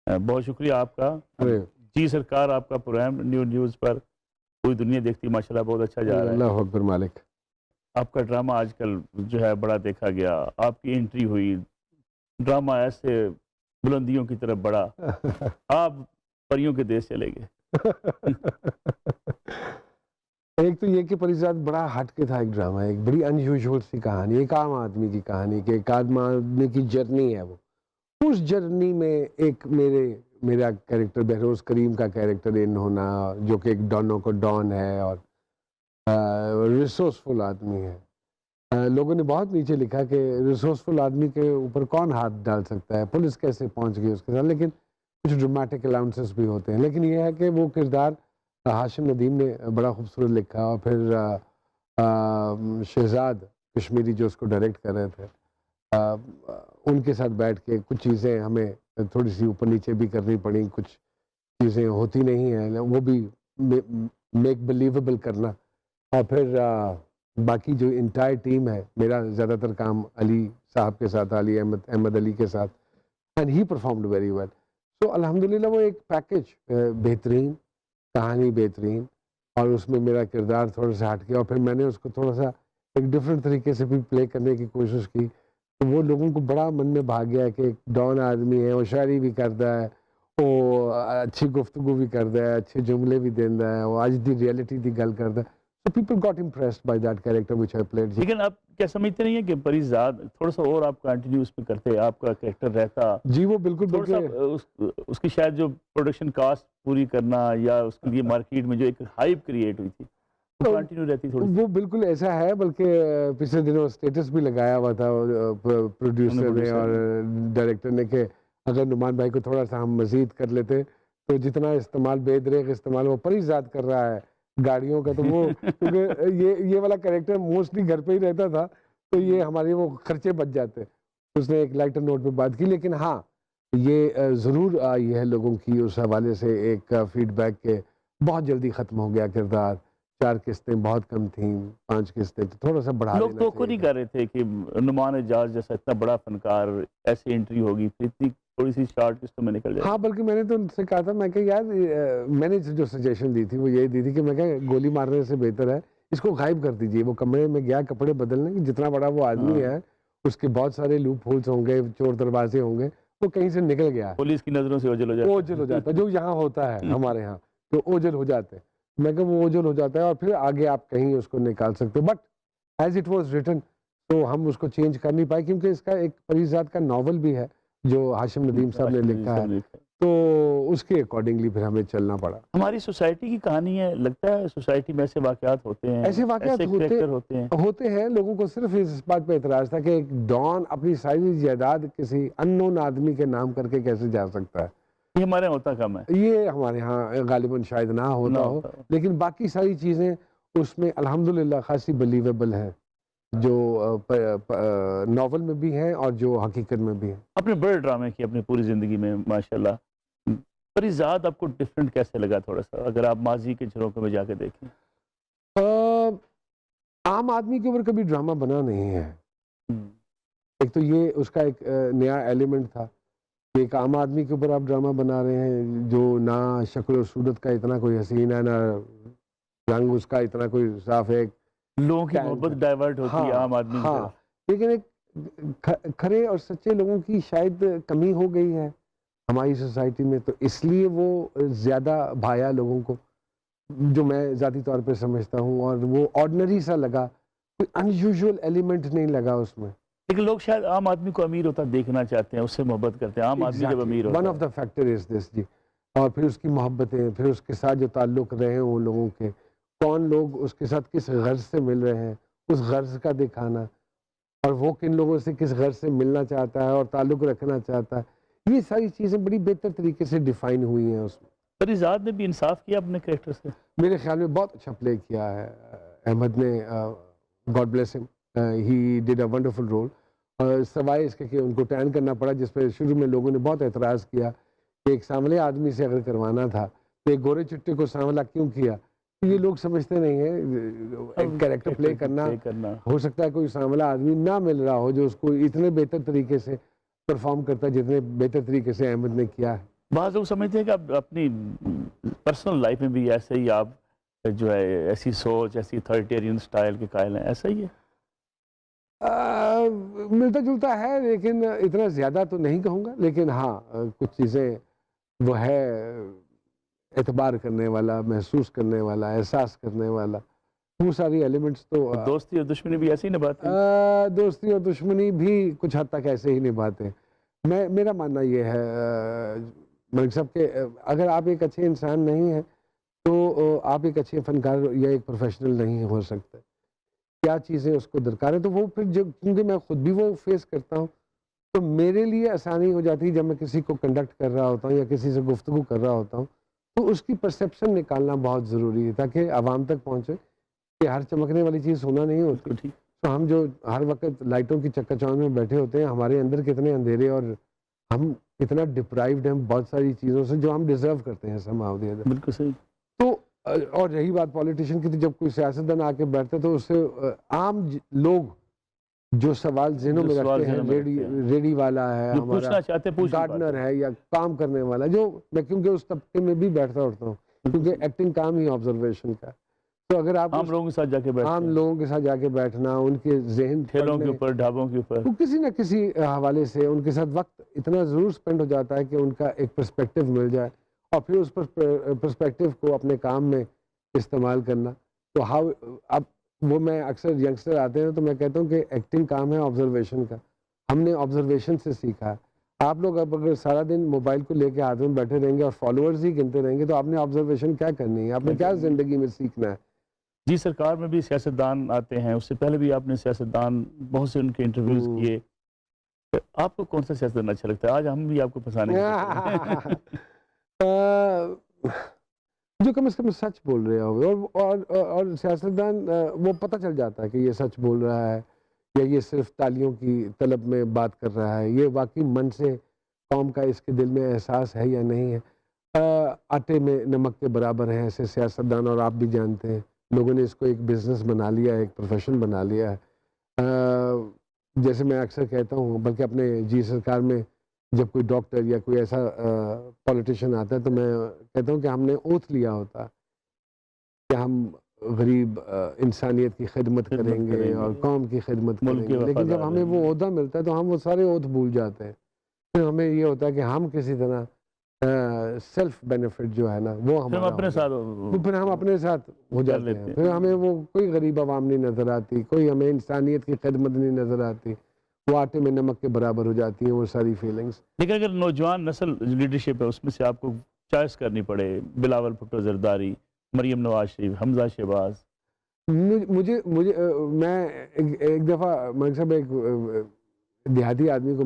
بہت شکریہ آپ کا جی سرکار، آپ کا پروگرام نیوز پر پوری دنیا دیکھتی ماشاءاللہ بہت اچھا جا رہا ہے. اللہ اکبر مالک. آپ کا ڈرامہ آج کل جو ہے بڑا دیکھا گیا، آپ کی انٹری ہوئی، ڈرامہ ایسے بلندیوں کی طرف بڑھا، آپ پریوں کے دیش چلے گئے. ایک تو یہ کہ پریزاد بڑا ہٹ کے تھا ایک ڈرامہ، ایک بڑی انیوژول سی کہانی، ایک عام آدمی کی کہانی کہ ایک عام آدمی کی جرنی ہے وہ. اس جرنی میں ایک میرا کیریکٹر بہروز کریم کا کیریکٹر ان ہونا، جو کہ ایک ڈانوں کو ڈان ہے اور ریسورسفل آدمی ہے. لوگوں نے بہت نیچے لکھا کہ ریسورسفل آدمی کے اوپر کون ہاتھ ڈال سکتا ہے، پولیس کیسے پہنچ گئی اس کے ساتھ، لیکن کچھ ڈرامیٹک الاؤنسز بھی ہوتے ہیں. لیکن یہ ہے کہ وہ کردار ہاشم ندیم نے بڑا خوبصورت لکھا، اور پھر شہزاد کشمیری جو اس کو ڈائریکٹ کر رہے تھے، ان کے ساتھ بیٹھ کے کچھ چیزیں ہمیں تھوڑی سی اوپر نیچے بھی کرنی پڑیں، کچھ چیزیں ہوتی نہیں ہیں وہ بھی میک بلیویبل کرنا. اور پھر باقی جو انٹائر ٹیم ہے، میرا زیادہ تر کام علی صاحب کے ساتھ، علی احمد علی کے ساتھ، and he performed very well. So الحمدللہ وہ ایک پیکج بہترین، کہانی بہترین، اور اس میں میرا کردار تھوڑا سا ہٹ گیا، اور پھر میں نے اس کو تھوڑا سا ایک ڈفرینٹ طریقے سے بھی پلے کرنے کی کوشش کی. تو وہ لوگوں کو بڑا من میں بھا گیا کہ ایک ڈان آدمی ہے، وہ شاعری بھی کرتا ہے، وہ اچھی گفتگو بھی کرتا ہے، اچھے جملے بھی دینا ہے، وہ آج دی ریئلٹی دی گل کرتا ہے. So people got impressed by that character which I played. لیکن آپ کیا سمجھتے نہیں ہیں کہ پریزاد تھوڑا سا اور آپ کنٹینیو اس پہ کرتے، آپ کا کریکٹر رہتا جی وہ بالکل تھوڑا سا اس کی شاید جو پروڈکشن کاسٹ پوری کرنا، یا اس کے لیے مارکیٹ میں جو ایک ہائپ کریٹ ہوئی تھی وہ کنٹینیو رہتی تھوڑی. وہ بالکل ایسا ہے، بلکہ پچھلے دنوں اسٹیٹس بھی لگایا ہوا تھا پروڈیوسر نے اور ڈائریکٹر نے کہ اگر نعمان بھائی کو تھوڑا سا ہم مزید کر لیتے تو جتنا استعمال بے دریغ استعمال وہ پریزاد کر رہا ہے گاڑیوں کا، تو وہ کیونکہ یہ والا کریکٹر موسٹلی گھر پہ ہی رہتا تھا، تو یہ ہمارے وہ خرچے بچ جاتے. اس نے ایک لائٹر نوٹ پہ بات کی. لیکن ہاں یہ ضرور آئی ہے لوگوں کی اس حوالے سے ایک فیڈ بیک کہ بہت جلدی ختم ہو گیا کردار، 4 قسطیں بہت کم تھیں، 5 قسطیں، تو تھوڑا سا بڑھا دینا چاہیے. لوگ تو نہیں کر رہے تھے کہ نعمان اعجاز جیسا اتنا بڑا فنکار ایسی انٹری ہوگی پھر اتنی تھوڑی سی شارٹ قسطوں میں نکل جائے. ہاں بلکہ میں نے تو ان سے کہا تھا، میں کہ یار میں نے جو سجیشن دی تھی وہ یہی دی تھی کہ میں کہ گولی مارنے سے بہتر ہے اس کو غائب کر دیجئے. وہ کمرے میں گیا کپڑے بدلنے، جتنا بڑا وہ آدمی ہے اس کے بہت سارے لوپ ہولز ہوں گے، چور دروازے ہوں گے، وہ کہیں سے نکل گیا، پولیس کی نظروں سے اوجھل ہو جاتا ہے جو یہاں ہوتا ہے ہمارے ہاں، تو اوجھل ہو جاتے ہیں. میں کہ وہ اوجھل ہو جاتا ہے اور پھر آگے آپ کہیں اس کو نکال سکتے ہو. But as it was written تو ہم اس کو چینج کر نہیں پائے، کیونکہ اس کا ایک پریزاد کا ناول بھی ہے جو ہاشم ندیم صاحب نے لکھا ہے، تو اس کے اکارڈنگلی پھر ہمیں چلنا پڑا. ہماری سوسائٹی کی کہانی ہے، لگتا ہے سوسائٹی میں ایسے واقعات ہوتے ہیں، ایسے واقعات ہوتے ہیں. لوگوں کو صرف اس بات پہ اعتراض تھا کہ ایک ڈان اپنی ساری جائیداد کسی اننون آدمی کے نام کر کے کیسے جا سکتا ہے. یہ ہمارے یہاں ہوتا کم ہے، یہ ہمارے ہاں غالباً شاید نہ ہوتا ہو، لیکن باقی ساری چیزیں اس میں الحمدللہ خاصی بلیویبل ہیں، جو ناول میں بھی ہیں اور جو حقیقت میں بھی ہیں. اپنے بڑے ڈرامے کی اپنی پوری زندگی میں ماشاءاللہ، پریزاد آپ کو ڈیفرنٹ کیسے لگا تھوڑا سا اگر آپ ماضی کے جھروکوں میں جا کے دیکھیں؟ عام آدمی کے اوپر کبھی ڈرامہ بنا نہیں ہے. ایک تو یہ اس کا ایک نیا ایلیمنٹ تھا کہ ایک عام آدمی کے اوپر آپ ڈرامہ بنا رہے ہیں جو نہ شکل و صورت کا اتنا کوئی حسین ہے، نہ رنگ اس کا اتنا کوئی صاف ہے. لوگوں کی محبت ڈائیورٹ ہوتی ہے عام آدمی کی طرف. لیکن ایک کھرے اور سچے لوگوں کی شاید کمی ہو گئی ہے ہماری سوسائٹی میں، تو اس لیے وہ زیادہ بھایا لوگوں کو، جو میں ذاتی طور پہ سمجھتا ہوں. اور وہ آرڈنری سا لگا، کوئی انیوژول ایلیمنٹ نہیں لگا اس میں. لیکن لوگ شاید عام آدمی کو امیر ہوتا دیکھنا چاہتے ہیں، اس سے محبت کرتے ہیں. عام آدمی جب امیر ہوتا ہے، one of the factor is this جی. اور پھر اس کی محبتیں، پھر اس کے ساتھ جو تعلق رہے ہیں ان لوگوں کے، کون لوگ اس کے ساتھ کس غرض سے مل رہے ہیں، اس غرض کا دکھانا، اور وہ کن لوگوں سے کس غرض سے ملنا چاہتا ہے اور تعلق رکھنا چاہتا ہے. یہ ساری چیزیں بڑی بہتر طریقے سے ڈیفائن ہوئی ہیں اس میں. پریزاد نے بھی انصاف کیا اپنے کریکٹر سے، میرے خیال میں بہت اچھا پلے کیا ہے احمد نے. God bless him, he did a wonderful role. سوائے اس کے کہ ان کو ٹین کرنا پڑا، جس پہ شروع میں لوگوں نے بہت اعتراض کیا کہ ایک سانولے آدمی سے اگر کروانا تھا تو ایک گورے چٹے کو سانولا کیوں کیا. یہ لوگ سمجھتے نہیں ہیں کیریکٹر پلے کرنا. ہو سکتا ہے کوئی سانولا آدمی نہ مل رہا ہو جو اس کو اتنے بہتر طریقے سے پرفارم کرتا ہے جتنے بہتر طریقے سے احمد نے کیا ہے. بعض لوگ سمجھتے ہیں کہ اب اپنی پرسنل لائف میں بھی ایسے ہی آپ جو ہے ایسی سوچ ایسی اتھارٹیرین سٹائل کے قائل ہیں، ایسا ہی ہے؟ ملتا جلتا ہے لیکن اتنا زیادہ تو نہیں کہوں گا، لیکن ہاں کچھ چیزیں وہ ہے اعتبار کرنے والا، محسوس کرنے والا، احساس کرنے والا، وہ ساری ایلیمنٹس تو دوستی اور دشمنی بھی ایسے ہی نبھاتے ہیں؟ دوستی اور دشمنی بھی کچھ حد تک ایسے ہی نبھاتے ہیں۔ میرا ماننا یہ ہے ملک صاحب کہ اگر آپ ایک اچھے انسان نہیں ہیں تو آپ ایک اچھے فنکار یا ایک پروفیشنل نہیں ہو سکتے۔ کیا چیزیں اس کو درکار ہے تو وہ پھر کیونکہ میں خود بھی وہ فیس کرتا ہوں تو میرے لیے آسانی ہو جاتی ہے جب میں کسی کو کنڈکٹ کر رہا ہوتا ہوں یا کسی سے گفتگو کر رہا ہوتا ہوں تو اس کی پرسیپشن نکالنا بہت ضروری ہے تاکہ عوام تک پہنچے کہ ہر چمکنے والی چیز ہونا نہیں ہوتی۔ ٹھیک۔ تو ہم جو ہر وقت لائٹوں کی چکا چوند میں بیٹھے ہوتے ہیں، ہمارے اندر کتنے اندھیرے اور ہم کتنا ڈپرائیوڈ ہیں بہت ساری چیزوں سے جو ہم ڈیزرو کرتے ہیں somehow or the other۔ بالکل صحیح۔ تو اور رہی بات پولیٹیشین کی، تو جب کوئی سیاستدان آ کے بیٹھتے تو اس سے عام لوگ جو سوال ذہنوں میں رکھتے ہیں، ریڈی والا ہے، جو ہمارا پوچھنا چاہتے ہیں گارڈنر ہے یا کام کرنے والا، جو میں کیونکہ اس طبقے میں بھی بیٹھتا اٹھتا ہوں کیونکہ ایکٹنگ کام ہی آبزرویشن کا، تو اگر آپ عام لوگوں کے ساتھ جا کے بیٹھتے عام ہیں، لوگوں کے ساتھ جا کے بیٹھنا، ان کے ذہن ٹھیلوں کے اوپر، ڈھابوں کے اوپر، تو کسی نہ کسی حوالے سے ان کے ساتھ وقت اتنا ضرور سپینڈ ہو جاتا ہے کہ ان کا ایک پرسپیکٹیو مل جائے اور پھر اس پرسپیکٹیو کو اپنے کام میں استعمال کرنا۔ تو اب وہ میں اکثر ینگسٹر آتے ہیں تو میں کہتا ہوں کہ ایکٹنگ کام ہے آبزرویشن کا، ہم نے آبزرویشن سے سیکھا ہے۔ آپ لوگ اب اگر سارا دن موبائل کو لے کے ہاتھ میں بیٹھے رہیں گے اور فالوورز ہی گنتے رہیں گے تو آپ نے آبزرویشن کیا کرنی ہے، آپ نے کیا زندگی میں سیکھنا ہے؟ جی سرکار میں بھی سیاستدان آتے ہیں، اس سے پہلے بھی آپ نے سیاستدان بہت سے ان کے انٹرویوز کیے، آپ کو کون سا سیاستدان اچھا لگتا ہے؟ آج ہم بھی آپ کو پھنسانے کی جو کم از کم سچ بول رہے ہو، اور سیاستدان وہ پتہ چل جاتا ہے کہ یہ سچ بول رہا ہے یا یہ صرف تالیوں کی طلب میں بات کر رہا ہے، یہ واقعی من سے قوم کا اس کے دل میں احساس ہے یا نہیں ہے۔ آٹے میں نمک کے برابر ہیں ایسے سیاستدان، اور آپ بھی جانتے ہیں لوگوں نے اس کو ایک بزنس بنا لیا ہے، ایک پروفیشن بنا لیا ہے۔ جیسے میں اکثر کہتا ہوں، بلکہ اپنے جی سرکار میں جب کوئی ڈاکٹر یا کوئی ایسا پولیٹیشین آتا ہے تو میں کہتا ہوں کہ ہم نے اوتھ لیا ہوتا کہ ہم غریب انسانیت کی خدمت کریں گے اور قوم کی خدمت کریں گے، لیکن جب ہمیں وہ عہدہ ملتا ہے تو ہم وہ سارے عہد بھول جاتے ہیں۔ پھر ہمیں یہ ہوتا ہے کہ ہم کسی طرح سیلف بینیفٹ جو ہے نا وہ ہمارا پھر ہم اپنے ساتھ ہو جاتے ہیں، پھر ہمیں وہ کوئی غریب عوام نہیں نظر آتی، کوئی ہمیں انسانیت کی خدمت نہیں نظر آتی، وہ آٹے میں نمک کے برابر ہو جاتی ہیں وہ ساری فیلنگز۔ لیکن اگر نوجوان نسل لیڈرشپ ہے اس میں سے آپ کو چوائس کرنی پڑے، بلاول بھٹو زرداری، مریم نواز شریف، حمزہ شہباز، میں ایک دفعہ ملک صاحب ایک دیہاتی آدمی کو